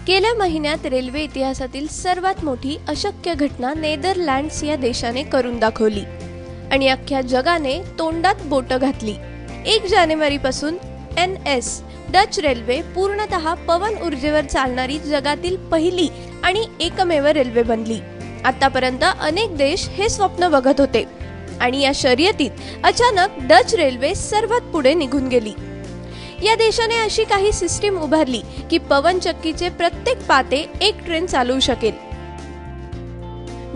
गेल्या महिन्यात रेल्वे इतिहासातील सर्वात मोठी अशक्य घटना नेदरलँड्स या देशाने करून दाखवली आणि अख्ख्या जगाने तोंडात बोटं घातली। 1 जानेवारी पासून NS डच रेल्वे पूर्णतः पवन ऊर्जेवर चालणारी जगातील पहिली आणि एकमेव रेल्वे बनली। आतापर्यंत अनेक देश हे स्वप्न बघत होते आणि या शर्यतीत अचानक डच रेल्वे सर्वात पुढे निघून गेली। या देशाने अशी काही सिस्टीम उभारली की पवन चक्कीचे प्रत्येक पाते एक ट्रेन चालवू शकेल।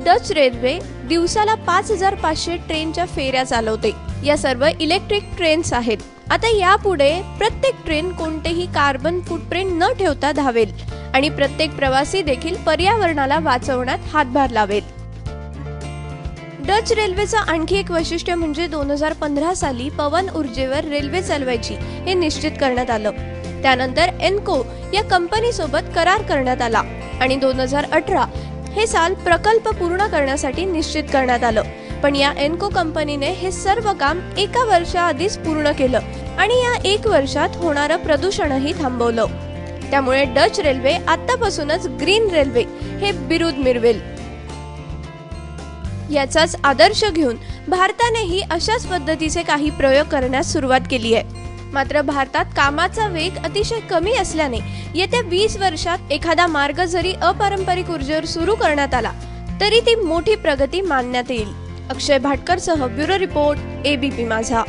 डच रेल्वे दिवसाला 5500 ट्रेनच्या फेऱ्या चालवते। या सर्व इलेक्ट्रिक ट्रेन्स आहेत। आता यापुढे प्रत्येक ट्रेन कोणतेही कार्बन फुटप्रिंट न ठेवता धावेल आणि प्रत्येक प्रवासी देखील पर्यावरणाला वाचवण्यात हातभार लावेल। डच रेल्वेचं आणखी एक वैशिष्ट्य म्हणजे 2015 साली पवन ऊर्जेवर रेल्वे चालवायची हे निश्चित करण्यात आलं। त्यानंतर एन्को या कंपनी सोबत करार करण्यात आला आणि 2018 हे साल प्रकल्प पूर्ण करण्यासाठी निश्चित करण्यात आलं। पण या एन्को कंपनीने हे सर्व काम 1 वर्षाआधीच पूर्ण केलं आणि या 1 वर्षात होणारं प्रदूषणही थांबवलं। त्यामुळे डच रेल्वे आतापासूनच ग्रीन रेल्वे हे बिरुद मिळवेल। याचाच आदर्श घेऊन भारतानेही अशाच पद्धतीचे काही प्रयोग करण्यास सुरुवात केली आहे। मात्र भारतात कामाचा वेग अतिशय कमी असल्याने येत्या 20 वर्षात एखादा मार्ग जरी अपारंपरिक ऊर्जेवर सुरू करण्यात आला तरी ती मोठी प्रगती मानण्यात येईल। अक्षय भाटकरसह ब्युरो रिपोर्ट ABP माझा।